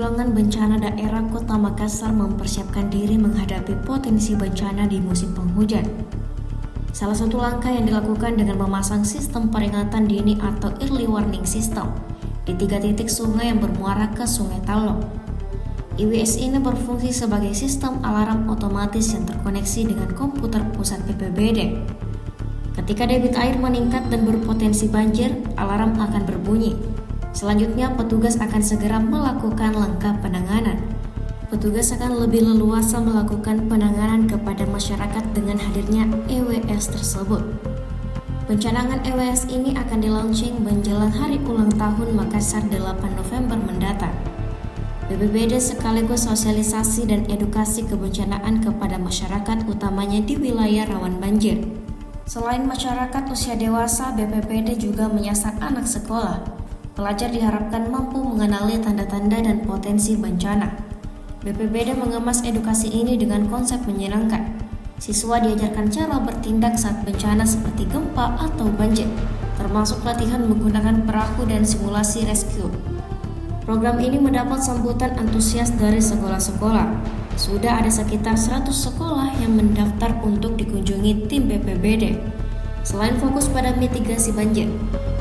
Penanggulangan Bencana Daerah Kota Makassar mempersiapkan diri menghadapi potensi bencana di musim penghujan. Salah satu langkah yang dilakukan dengan memasang sistem peringatan dini atau early warning system di 3 titik sungai yang bermuara ke Sungai Talok. IWS ini berfungsi sebagai sistem alarm otomatis yang terkoneksi dengan komputer pusat BPBD. Ketika debit air meningkat dan berpotensi banjir, alarm akan berbunyi. Selanjutnya, petugas akan segera melakukan langkah penanganan. Petugas akan lebih leluasa melakukan penanganan kepada masyarakat dengan hadirnya EWS tersebut. Pencanangan EWS ini akan di-launching menjelang hari ulang tahun Makassar 8 November mendatang. BPBD sekaligus sosialisasi dan edukasi kebencanaan kepada masyarakat utamanya di wilayah rawan banjir. Selain masyarakat usia dewasa, BPBD juga menyasar anak sekolah. Pelajar diharapkan mampu mengenali tanda-tanda dan potensi bencana. BPBD mengemas edukasi ini dengan konsep menyenangkan. Siswa diajarkan cara bertindak saat bencana seperti gempa atau banjir, termasuk latihan menggunakan perahu dan simulasi rescue. Program ini mendapat sambutan antusias dari sekolah-sekolah. Sudah ada sekitar 100 sekolah yang mendaftar untuk dikunjungi tim BPBD. Selain fokus pada mitigasi banjir,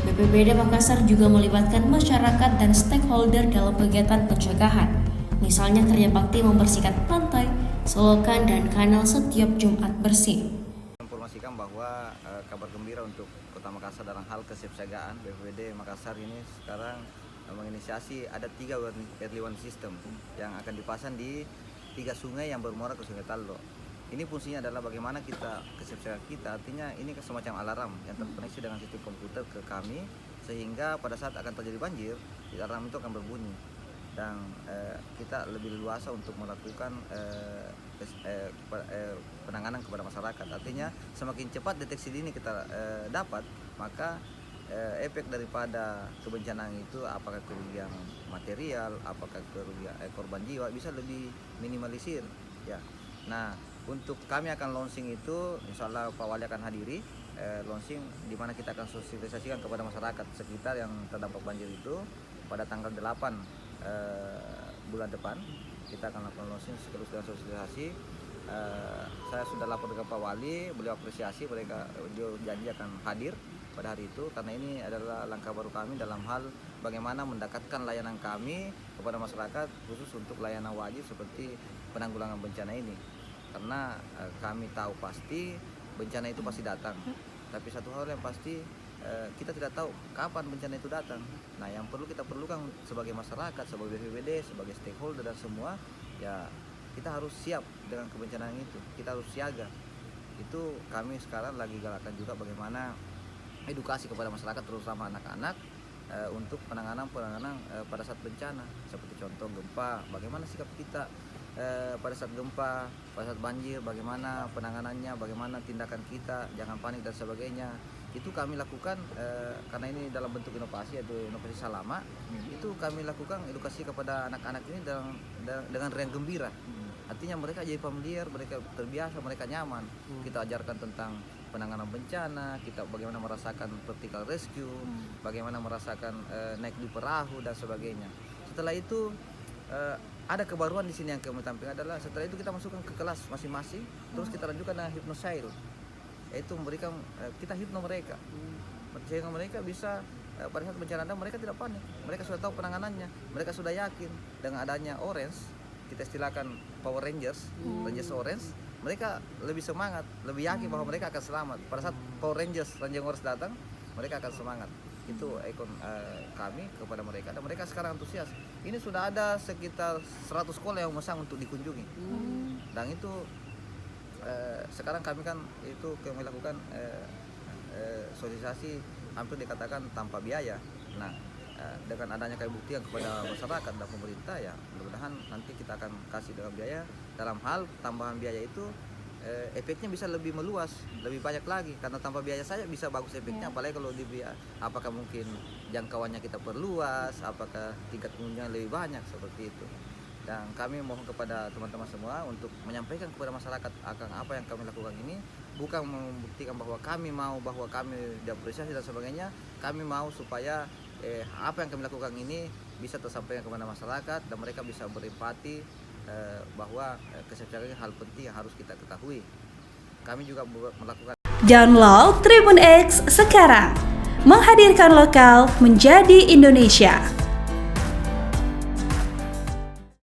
BPBD Makassar juga melibatkan masyarakat dan stakeholder dalam kegiatan pencegahan. Misalnya kerja bakti membersihkan pantai, selokan, dan kanal setiap Jumat bersih. Informasikan bahwa kabar gembira untuk Kota Makassar dalam hal kesiapsiagaan. BPBD Makassar ini sekarang menginisiasi ada 3 early warning system yang akan dipasang di 3 sungai yang bermuara ke Sungai Talok. Ini fungsinya adalah bagaimana kita kesiapsiagaan kita, artinya ini semacam alarm yang terkoneksi dengan sistem komputer ke kami, sehingga pada saat akan terjadi banjir, alarm itu akan berbunyi dan kita lebih luasa untuk melakukan penanganan kepada masyarakat. Artinya semakin cepat deteksi dini kita dapat, maka efek daripada kebencanaan itu, apakah kerugian material, apakah kerugian korban jiwa, bisa lebih minimalisir ya. Nah, untuk kami akan launching itu, insya Allah Pak Wali akan hadiri launching di mana kita akan sosialisasikan kepada masyarakat sekitar yang terdampak banjir itu pada tanggal 8 bulan depan. Kita akan lakukan launching sekaligus dengan sosialisasi. Saya sudah lapor ke Pak Wali, beliau apresiasi, mereka beliau janji akan hadir pada hari itu, karena ini adalah langkah baru kami dalam hal bagaimana mendekatkan layanan kami kepada masyarakat, khusus untuk layanan wajib seperti penanggulangan bencana ini. Karena kami tahu pasti bencana itu pasti datang, tapi satu hal yang pasti kita tidak tahu kapan bencana itu datang. Nah, yang perlu kita perlukan sebagai masyarakat, sebagai BPBD, sebagai stakeholder dan semua, ya kita harus siap dengan kebencanaan itu, kita harus siaga. Itu kami sekarang lagi galakan juga bagaimana edukasi kepada masyarakat, terutama anak-anak, untuk penanganan pada saat bencana, seperti contoh gempa, bagaimana sikap kita pada saat gempa, pada saat banjir, bagaimana penanganannya, bagaimana tindakan kita, jangan panik dan sebagainya. Itu kami lakukan karena ini dalam bentuk inovasi, yaitu inovasi Salama. Itu kami lakukan edukasi kepada anak-anak ini dengan riang gembira. Artinya mereka jadi familiar, mereka terbiasa, mereka nyaman. Kita ajarkan tentang penanganan bencana, kita bagaimana merasakan vertical rescue, bagaimana merasakan naik di perahu dan sebagainya. Setelah itu ada kebaruan di sini yang kami tampilkan adalah setelah itu kita masukkan ke kelas masing-masing, terus kita lanjutkan dengan hypnosail, yaitu memberikan kita hipno mereka, sehingga mereka bisa pada saat bencana ada mereka tidak panik, mereka sudah tahu penanganannya, mereka sudah yakin dengan adanya orange, kita istilahkan Power Rangers, Rangers Orange, mereka lebih semangat, lebih yakin bahwa mereka akan selamat. Pada saat Power Rangers Orange datang, mereka akan semangat. Itu ikon kami kepada mereka, dan mereka sekarang antusias. Ini sudah ada sekitar 100 sekolah yang memesan untuk dikunjungi. Dan itu sekarang kami lakukan sosialisasi hampir dikatakan tanpa biaya. Nah, dengan adanya buktian kepada masyarakat dan pemerintah, ya mudah-mudahan nanti kita akan kasih dengan biaya. Dalam hal tambahan biaya itu efeknya bisa lebih meluas, lebih banyak lagi, karena tanpa biaya saja bisa bagus efeknya, apalagi kalau di biaya, apakah mungkin jangkauannya kita perluas, apakah tingkat pengunjungnya lebih banyak, seperti itu. Dan kami mohon kepada teman-teman semua untuk menyampaikan kepada masyarakat akan apa yang kami lakukan ini, bukan membuktikan bahwa kami mau, bahwa kami diapresiasi dan sebagainya. Kami mau supaya apa yang kami lakukan ini bisa tersampaikan kepada masyarakat dan mereka bisa berempati bahwa kesehatan hal penting yang harus kita ketahui. Kami juga melakukan. Download Tribun X sekarang, menghadirkan lokal menjadi Indonesia.